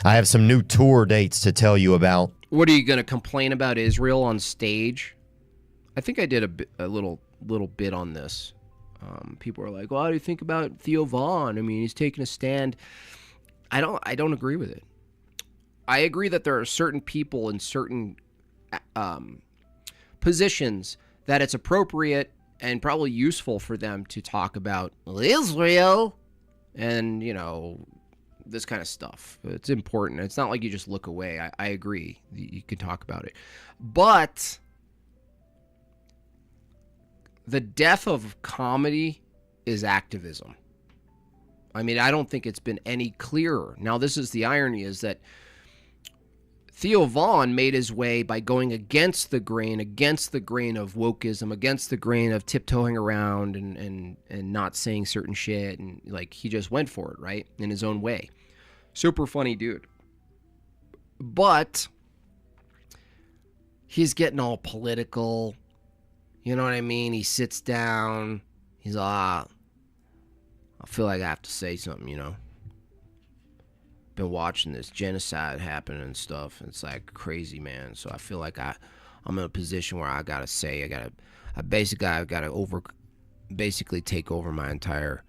I have some new tour dates to tell you about. What are you going to complain about Israel on stage? I think I did a little bit on this. People are like, well, how do you think about Theo Vaughn? I mean, he's taking a stand. I don't agree with it. I agree that there are certain people in certain positions that it's appropriate and probably useful for them to talk about Israel and, you know, this kind of stuff. It's important. It's not like you just look away. I agree. You can talk about it. But the death of comedy is activism. I mean, I don't think it's been any clearer. Now, this is the irony, is that Theo Vaughn made his way by going against the grain of wokeism, against the grain of tiptoeing around and not saying certain shit. And, like, he just went for it, right? In his own way. Super funny dude. But he's getting all political. You know what I mean? He sits down. He's I feel like I have to say something, you know? Been watching this genocide happen and stuff. It's like crazy, man. So I feel like I'm in a position where I gotta say, I've got to basically take over my entire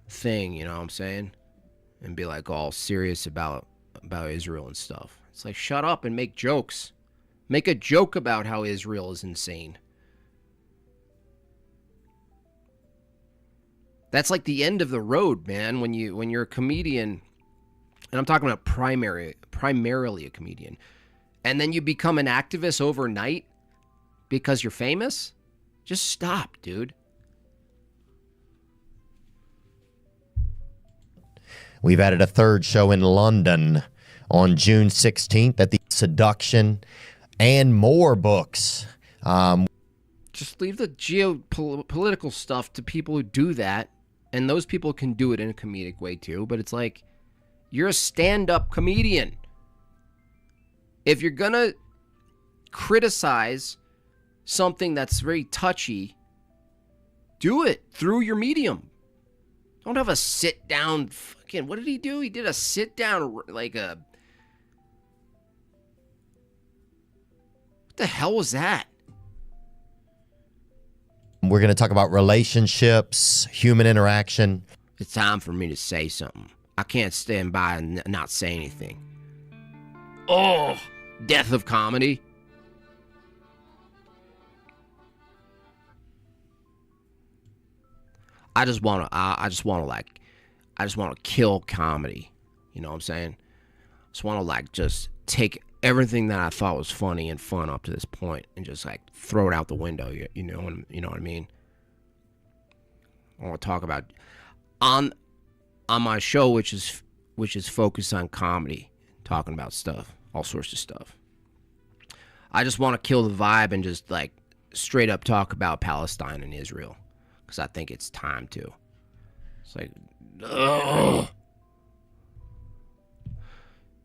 thing, you know what I'm saying? And be like all serious about Israel and stuff. It's like, shut up and make jokes. Make a joke about how Israel is insane. That's like the end of the road, man. When you're a comedian, and I'm talking about primarily a comedian, and then you become an activist overnight because you're famous, just stop, dude. We've added a third show in London on June 16th at the Seduction and More books. Just leave the geopolitical stuff to people who do that, and those people can do it in a comedic way too, but it's like, you're a stand-up comedian. If you're gonna criticize something that's very touchy, do it through your medium. Don't have a sit-down fucking... What did he do? He did a sit-down, like a... What the hell was that? We're going to talk about relationships, human interaction. It's time for me to say something. I can't stand by and not say anything. Oh, death of comedy. I just want to kill comedy. You know what I'm saying? I just want to like just take everything that I thought was funny and fun up to this point and just like throw it out the window. You know what I mean? I want to talk about on my show, which is focused on comedy, talking about stuff, all sorts of stuff. I just want to kill the vibe and just like straight up talk about Palestine and Israel, because I think it's time to. It's like, ugh.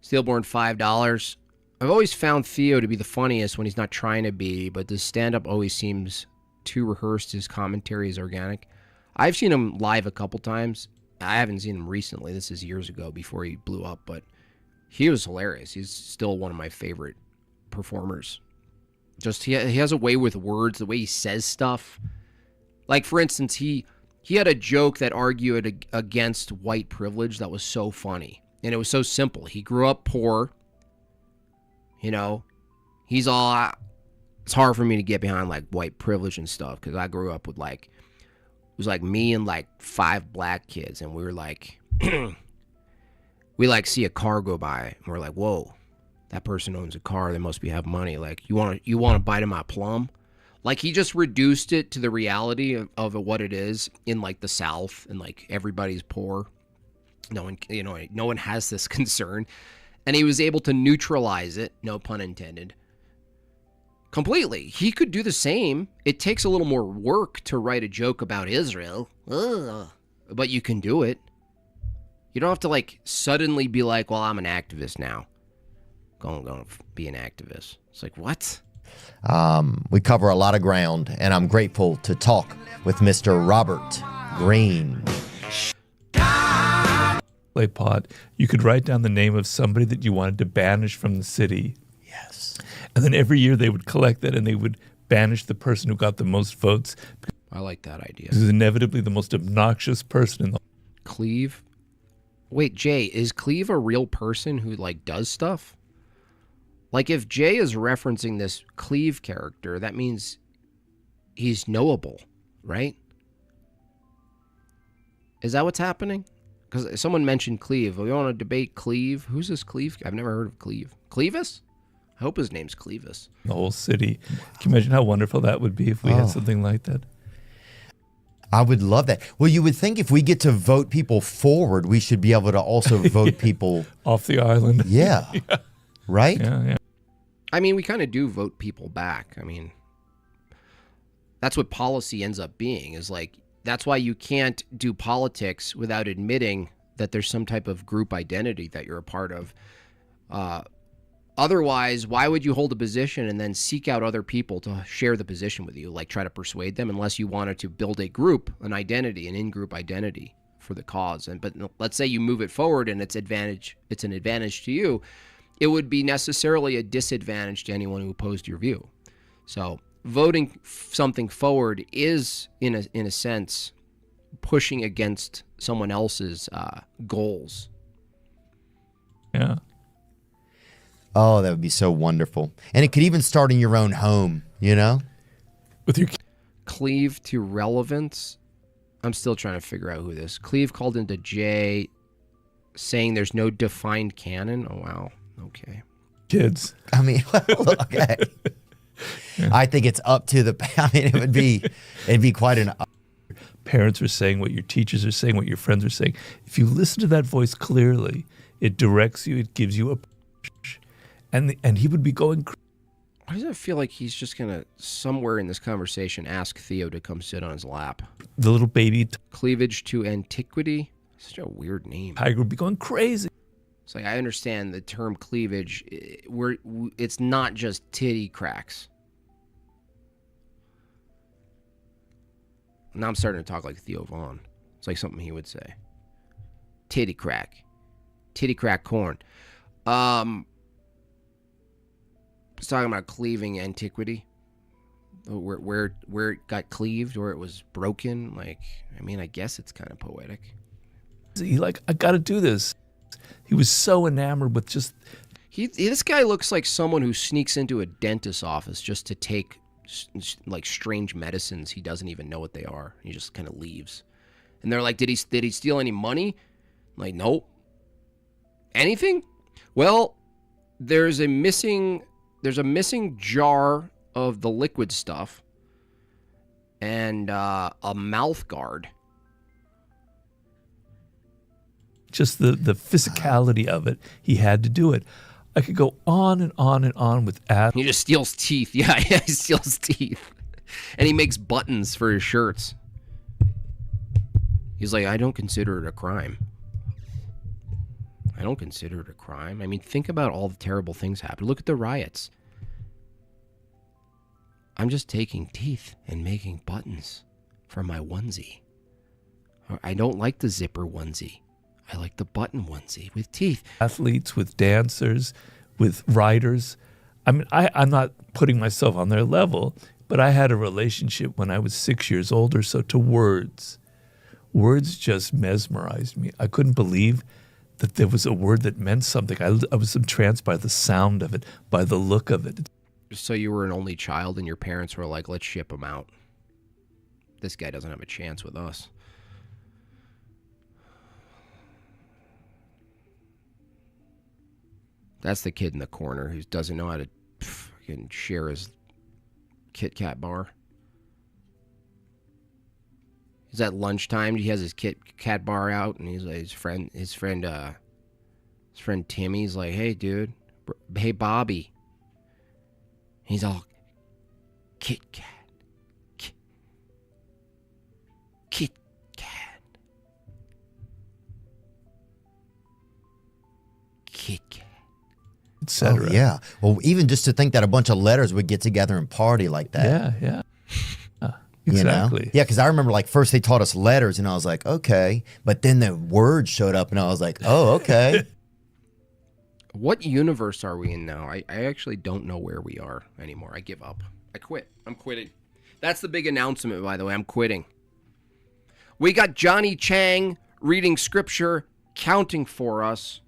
Steelborn $5. I've always found Theo to be the funniest when he's not trying to be, but the stand-up always seems too rehearsed. His commentary is organic. I've seen him live a couple times. I haven't seen him recently. This is years ago before he blew up, but he was hilarious. He's still one of my favorite performers. Just he has a way with words, the way he says stuff. Like, for instance, he had a joke that argued against white privilege that was so funny. And it was so simple. He grew up poor. You know, it's hard for me to get behind like white privilege and stuff, because I grew up with like, it was like me and like 5 black kids, and we were like, we like see a car go by, and we're like, whoa, that person owns a car, they must have money. Like, you want to bite of my plum? Like, he just reduced it to the reality of what it is in like the South, and like everybody's poor. No one has this concern. And he was able to neutralize it, no pun intended, completely. He could do the same. It takes a little more work to write a joke about Israel. Ugh. But you can do it. You don't have to like suddenly be like, well, I'm an activist now. Going to be an activist. It's like, what? We cover a lot of ground, and I'm grateful to talk with Mr. Robert Greene. clay pot, you could write down the name of somebody that you wanted to banish from the city. Yes. And then every year they would collect that and they would banish the person who got the most votes. I like that idea. This is inevitably the most obnoxious person in the Cleve? Wait, Jay, is Cleve a real person who, like, does stuff? Like, if Jay is referencing this Cleve character, that means he's knowable, right? Is that what's happening? Because someone mentioned Cleve. We want to debate Cleve. Who's this Cleve? I've never heard of Cleve. Clevis? I hope his name's Clevis. the whole city. Can you imagine how wonderful that would be if we had something like that? I would love that. Well, you would think if we get to vote people forward, we should be able to also vote people off the island. Yeah. Right? Yeah. I mean, we kind of do vote people back. I mean, that's what policy ends up being, is like, that's why you can't do politics without admitting that there's some type of group identity that you're a part of. Otherwise, why would you hold a position and then seek out other people to share the position with you, like try to persuade them, unless you wanted to build a group, an identity, an in-group identity for the cause. But let's say you move it forward and it's an advantage to you, it would be necessarily a disadvantage to anyone who opposed your view. So voting something forward is, in a sense, pushing against someone else's goals. Yeah. Oh, that would be so wonderful. And it could even start in your own home, you know? With your Cleve to relevance. I'm still trying to figure out who this. Cleve called into Jay saying there's no defined canon. Oh, wow. Okay. kids. I mean, okay. I think it's up to it'd be quite an. Parents are saying what your teachers are saying, what your friends are saying. If you listen to that voice clearly, it directs you, it gives you a push. And he would be going crazy. Why does it feel like he's just going to, somewhere in this conversation, ask Theo to come sit on his lap? The little baby Cleavage to antiquity? Such a weird name. tiger would be going crazy. It's like, I understand the term cleavage. It's not just titty cracks. Now I'm starting to talk like Theo Vaughn. It's like something he would say. Titty crack. Titty crack corn. It's talking about cleaving antiquity. Where it got cleaved, or it was broken. Like, I mean, I guess it's kind of poetic. He I got to do this. He was so enamored with just... This guy looks like someone who sneaks into a dentist's office just to take like strange medicines. He doesn't even know what they are. He just kind of leaves. And they're like, did he steal any money? I'm like, nope. Anything? Well, there's a missing jar of the liquid stuff and a mouth guard. Just the physicality of it. He had to do it. I could go on and on and on with Adam. He just steals teeth. Yeah, he steals teeth. And he makes buttons for his shirts. He's like, I don't consider it a crime. I don't consider it a crime. I mean, think about all the terrible things happen. Look at the riots. I'm just taking teeth and making buttons for my onesie. I don't like the zipper onesie. I like the button onesie with teeth. Athletes, with dancers, with writers. I mean, I'm not putting myself on their level, but I had a relationship when I was 6 years old or so to words. Words just mesmerized me. I couldn't believe that there was a word that meant something. I was entranced by the sound of it, by the look of it. So you were an only child and your parents were like, let's ship him out. This guy doesn't have a chance with us. That's the kid in the corner who doesn't know how to fucking share his Kit Kat bar. He's at lunchtime. He has his Kit Kat bar out, and he's like, his friend Timmy's like, "Hey, dude, hey, Bobby." He's all Kit Kat, Kit Kat, Kit Kat. Etc. Oh, yeah. Well, even just to think that a bunch of letters would get together and party like that. Yeah. Exactly. You know? Yeah, because I remember like first they taught us letters and I was like, okay. But then the words showed up and I was like, oh, okay. What universe are we in now? I actually don't know where we are anymore. I give up. I quit. I'm quitting. That's the big announcement, by the way. I'm quitting. We got Johnny Chang reading scripture, counting for us.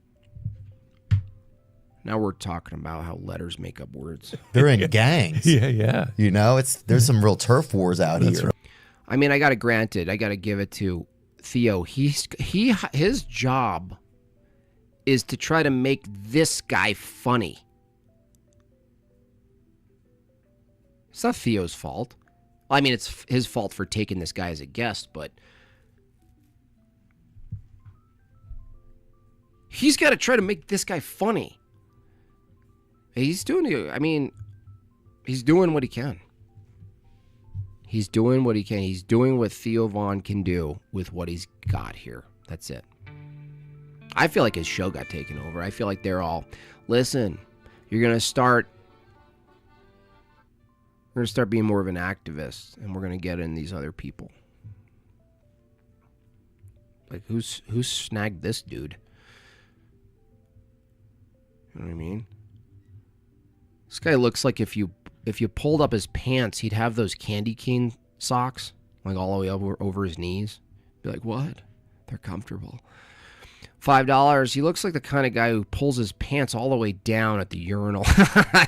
Now we're talking about how letters make up words. They're in gangs. Yeah. You know, there's some real turf wars out here. Right. I mean, I got to give it to Theo. His job is to try to make this guy funny. It's not Theo's fault. I mean, it's his fault for taking this guy as a guest, but he's got to try to make this guy funny. He's doing what he can. He's doing what he can. He's doing what Theo Von can do with what he's got here. That's it. I feel like his show got taken over. I feel like they're all, listen, you're going to start being more of an activist, and we're going to get in these other people. Like, who's snagged this dude? You know what I mean? This guy looks like if you pulled up his pants, he'd have those candy cane socks, like all the way over his knees. Be like, what? They're comfortable. $5. He looks like the kind of guy who pulls his pants all the way down at the urinal.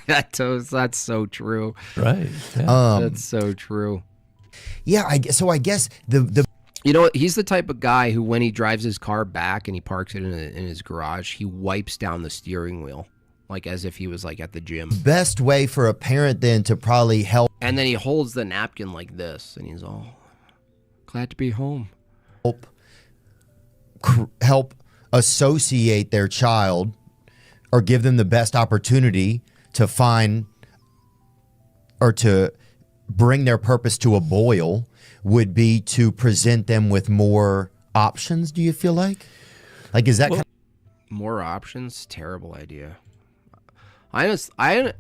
That's so true. Right. Yeah. That's so true. Yeah, I guess the You know what? He's the type of guy who, when he drives his car back and he parks it in his garage, he wipes down the steering wheel, like as if he was like at the gym. best way for a parent then to probably help And then he holds the napkin like this, and he's all glad to be home. help associate their child or give them the best opportunity to find or to bring their purpose to a boil would be to present them with more options. Do you feel like is that More options? Terrible idea. I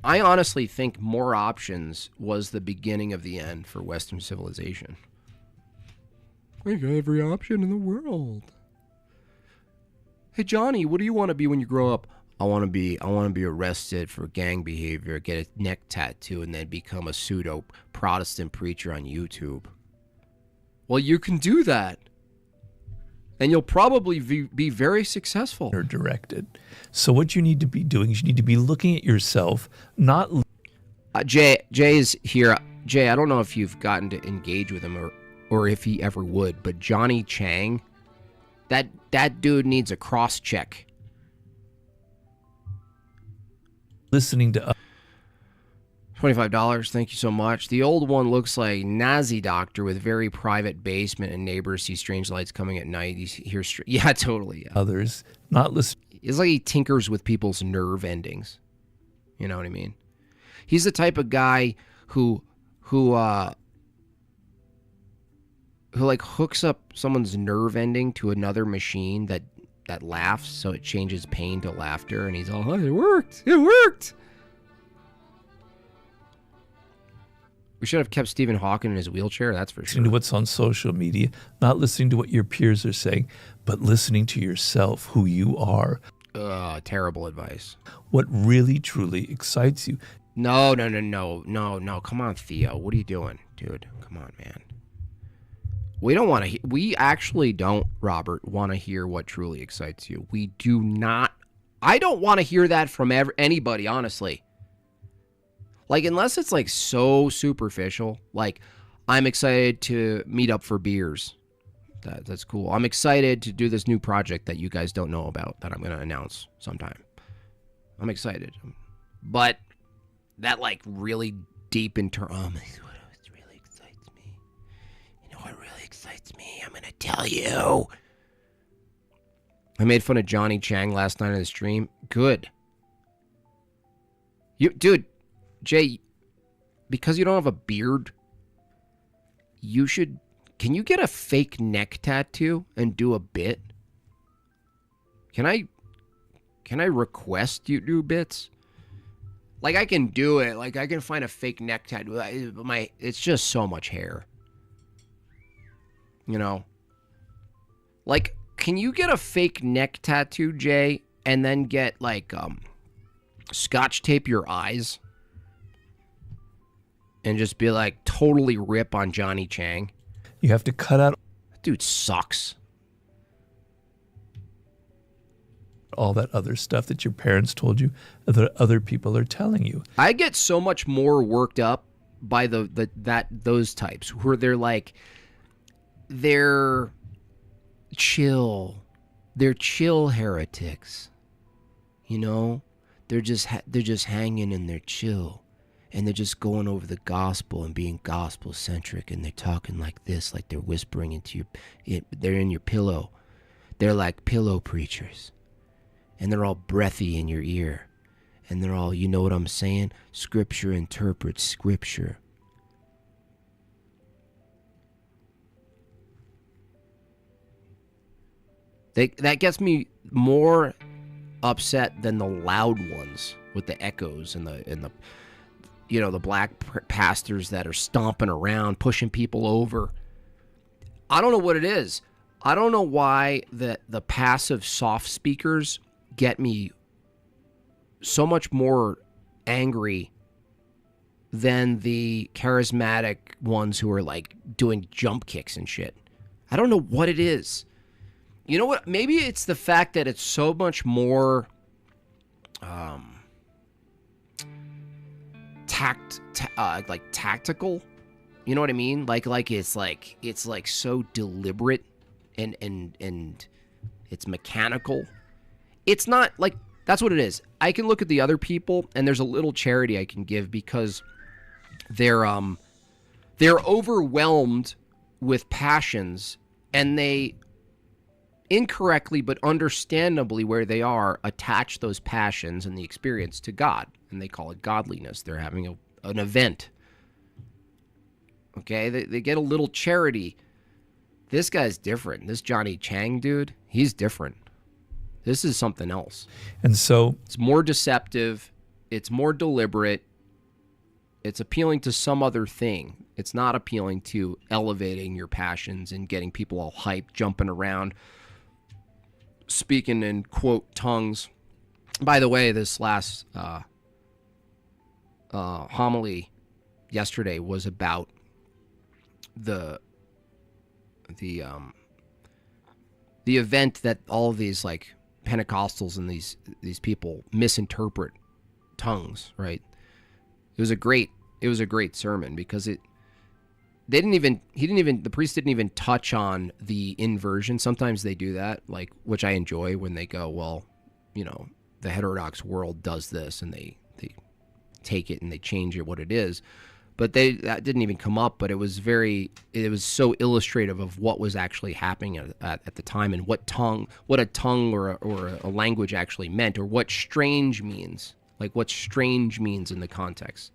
honestly think more options was the beginning of the end for Western civilization. We got every option in the world. Hey Johnny, what do you want to be when you grow up? I want to be arrested for gang behavior, get a neck tattoo, and then become a pseudo Protestant preacher on YouTube. Well, you can do that, and you'll probably be very successful. Or directed. So what you need to be doing is you need to be looking at yourself, not. Jay is here. Jay, I don't know if you've gotten to engage with him or if he ever would, but Johnny Chang, that dude needs a cross check. listening to. $25. Thank you so much. The old one looks like Nazi doctor with very private basement and neighbors see strange lights coming at night. He hears yeah, totally. Yeah. Others, not listening. It's like he tinkers with people's nerve endings. You know what I mean? He's the type of guy who like hooks up someone's nerve ending to another machine that laughs, so it changes pain to laughter, and he's all, oh, it worked. It worked. We should have kept Stephen Hawking in his wheelchair, that's for sure. Listening to what's on social media, not listening to what your peers are saying, but listening to yourself, who you are. Terrible advice. What really, truly excites you. No. Come on, Theo. What are you doing? Dude, come on, man. We actually don't, Robert, want to hear what truly excites you. We do not. I don't want to hear that from anybody, honestly. Like, unless it's like so superficial, like, I'm excited to meet up for beers. That's cool. I'm excited to do this new project that you guys don't know about that I'm going to announce sometime. I'm excited. But that, like, really deep what really excites me. You know what really excites me? I'm going to tell you. I made fun of Johnny Chang last night on the stream. Good. Dude, Jay, because you don't have a beard, you should... Can you get a fake neck tattoo and do a bit? Can I request you do bits? Like, I can do it. Like, I can find a fake neck tattoo. It's just so much hair. You know? Like, can you get a fake neck tattoo, Jay, and then get, like, scotch tape your eyes? And just be like, totally rip on Johnny Chang? You have to cut out That dude sucks. all that other stuff that your parents told you, that other people are telling you. I get so much more worked up by those types where they're chill. They're chill heretics. You know? They're just hanging and they're chill. And they're just going over the gospel and being gospel centric, and they're talking like this, like they're whispering into they're in your pillow. They're like pillow preachers. And they're all breathy in your ear. And they're all, you know what I'm saying? Scripture interprets scripture. That gets me more upset than the loud ones with the echoes and the you know, the black pastors that are stomping around, pushing people over. I don't know what it is. I don't know why the passive soft speakers get me so much more angry than the charismatic ones who are like doing jump kicks and shit. I don't know what it is. You know what? Maybe it's the fact that it's so much more tactical. You know what I mean? Like it's so deliberate and it's mechanical. It's not like, that's what it is. I can look at the other people and there's a little charity I can give because they're overwhelmed with passions, and they incorrectly but understandably where they are attach those passions and the experience to God, and they call it godliness. They're having an event. Okay, they get a little charity. This guy's different. This Johnny Chang dude, he's different. This is something else. And so it's more deceptive. It's more deliberate. It's appealing to some other thing. It's not appealing to elevating your passions and getting people all hyped, jumping around, speaking in, quote, tongues. By the way, this last homily yesterday was about the event that all of these like Pentecostals and these people misinterpret tongues, right? It was a great sermon because the priest didn't even touch on the inversion. Sometimes they do that, like, which I enjoy when they go, well, you know, the heterodox world does this, and they take it and they change it what it is. But that didn't even come up, but it was so illustrative of what was actually happening at the time, and what a tongue or a language actually meant, or what strange means, like what strange means in the context.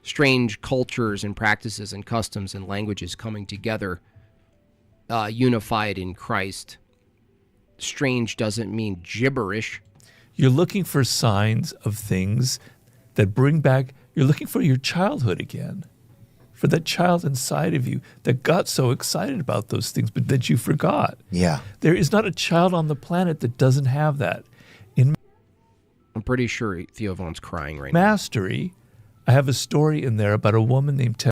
Strange cultures and practices and customs and languages coming together, unified in Christ. Strange doesn't mean gibberish. you're looking for signs of things that bring back, you're looking for your childhood again, for that child inside of you that got so excited about those things, but that you forgot. Yeah. There is not a child on the planet that doesn't have that. In I'm pretty sure Theo Vaughn's crying right now. Mastery, I have a story in there about a woman named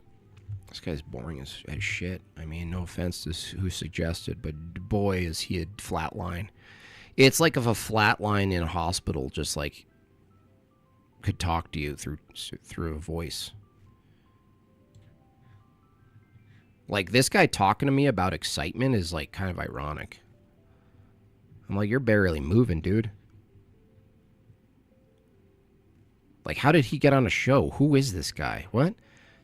This guy's boring as shit. I mean, no offense to who suggested, but boy, is he a flatline. It's like if a flatline in a hospital just like could talk to you through a voice. Like, this guy talking to me about excitement is like kind of ironic. I'm like, you're barely moving, dude. Like, how did he get on a show? Who is this guy? What?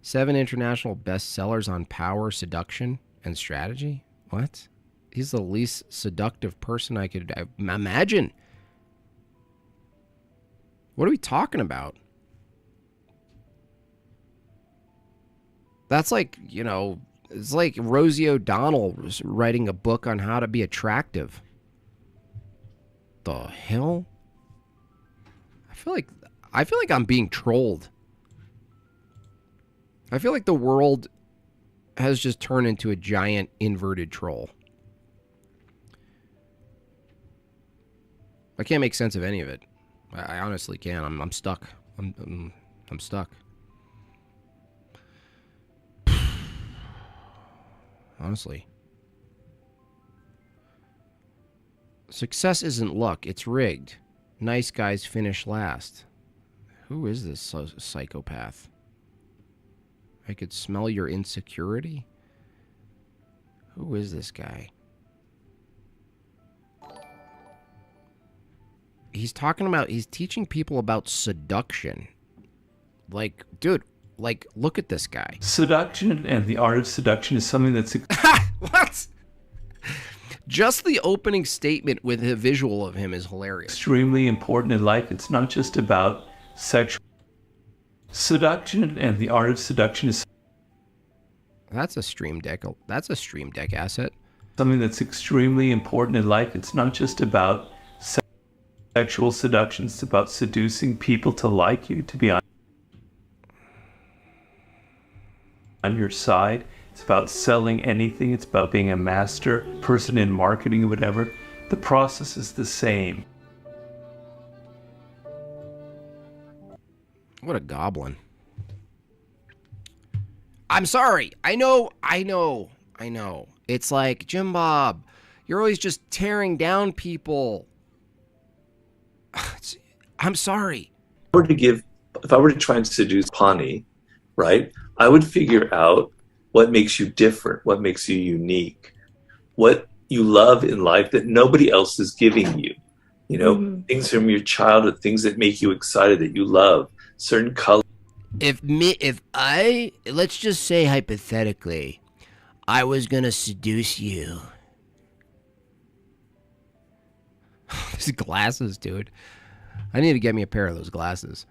7 international bestsellers on power, seduction, and strategy? What? He's the least seductive person I could imagine. What are we talking about? That's like, you know, it's like Rosie O'Donnell writing a book on how to be attractive. The hell? I feel like I'm being trolled. I feel like the world has just turned into a giant inverted troll. I can't make sense of any of it. I honestly can't. I'm stuck. I'm stuck. Honestly. Success isn't luck. It's rigged. Nice guys finish last. Who is this psychopath? I could smell your insecurity. Who is this guy? He's teaching people about seduction. Like, dude, like, look at this guy. Seduction and the art of seduction is something that's What? Just the opening statement with a visual of him is hilarious. extremely important in life. It's not just about sexual. Seduction and the art of seduction is That's a Stream Deck. That's a Stream Deck asset. something that's extremely important in life. It's not just about sexual seduction. It's about seducing people to like you, to be on your side. It's about selling anything. It's about being a master person in marketing or whatever. The process is the same. What a goblin. I'm sorry. I know. It's like, Jimbob, you're always just tearing down people. I'm sorry. If I were to try and seduce Pawnee, right, I would figure out what makes you different, what makes you unique, what you love in life that nobody else is giving you. You know, things from your childhood, things that make you excited, that you love, certain colors. Let's just say hypothetically, I was gonna seduce you. These glasses, dude. I need to get me a pair of those glasses.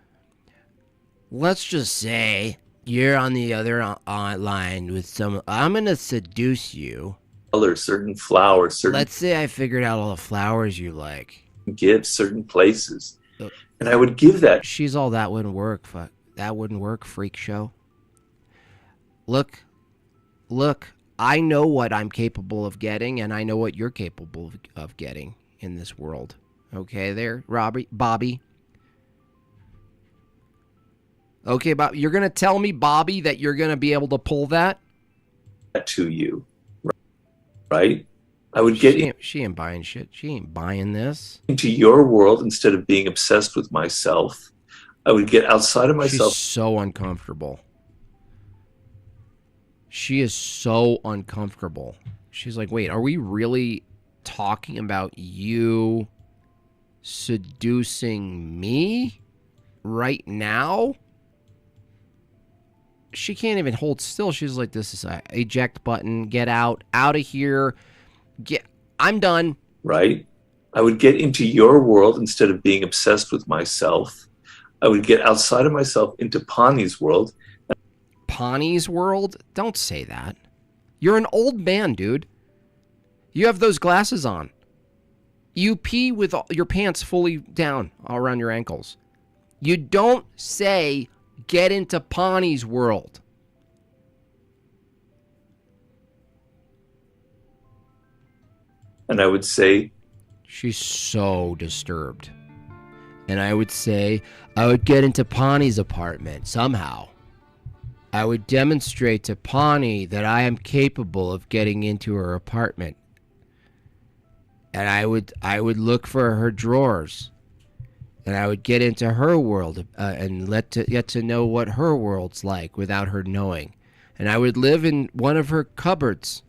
Let's just say you're on the other line with someone. I'm gonna seduce you. Colors, certain flowers, certain Let's say I figured out all the flowers you like. gifts, certain places. And I would give that. She's all that wouldn't work. Fuck. That wouldn't work, freak show. Look, I know what I'm capable of getting, and I know what you're capable of getting in this world. Okay, there, Bobby. Okay, Bob, you're going to tell me, Bobby, that you're going to be able to pull that? To you, right? I would get She ain't buying shit. She ain't buying this. into your world instead of being obsessed with myself. I would get outside of myself. She's so uncomfortable. She is so uncomfortable. She's like, wait, are we really talking about you seducing me right now? She can't even hold still. She's like, this is a eject button. Get out of here. I'm done. Right? I would get into your world instead of being obsessed with myself. I would get outside of myself into Pawnee's world. Pawnee's world? Don't say that. You're an old man, dude. You have those glasses on. You pee with your pants fully down all around your ankles. You don't say, get into Pawnee's world. And I would say, she's so disturbed. And I would say, I would get into Pawnee's apartment somehow. I would demonstrate to Pawnee that I am capable of getting into her apartment. And I would look for her drawers. And I would get into her world and get to know what her world's like without her knowing. And I would live in one of her cupboards.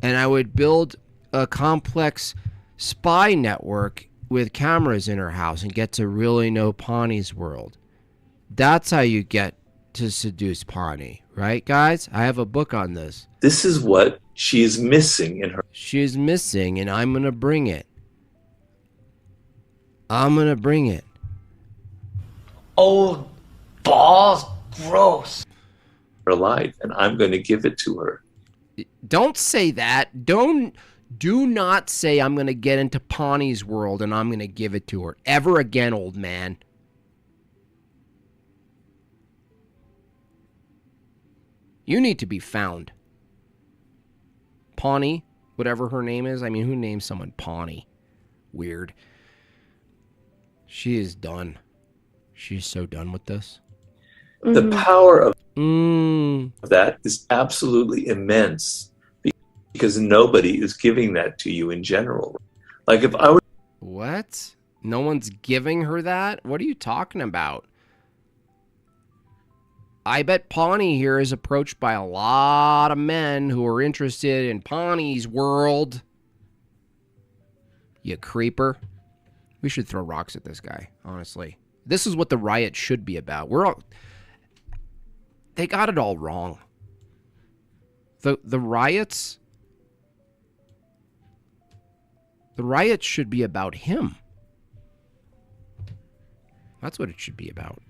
And I would build a complex spy network with cameras in her house and get to really know Pawnee's world. That's how you get to seduce Pawnee, right, guys? I have a book on this. this is what she is missing in her. She is missing, and I'm going to bring it. I'm going to bring it. Old balls, gross. Her life, and I'm going to give it to her. Don't say that. Do not say I'm going to get into Pawnee's world and I'm going to give it to her. Ever again, old man. You need to be found. Pawnee, whatever her name is. I mean, who names someone Pawnee? Weird. She is done. She's so done with this. The power of Mm. that is absolutely immense because nobody is giving that to you in general. Like if I were What? No one's giving her that? What are you talking about? I bet Pawnee here is approached by a lot of men who are interested in Pawnee's world. You creeper. We should throw rocks at this guy, honestly. This is what the riot should be about. They got it all wrong. The riots should be about him. That's what it should be about.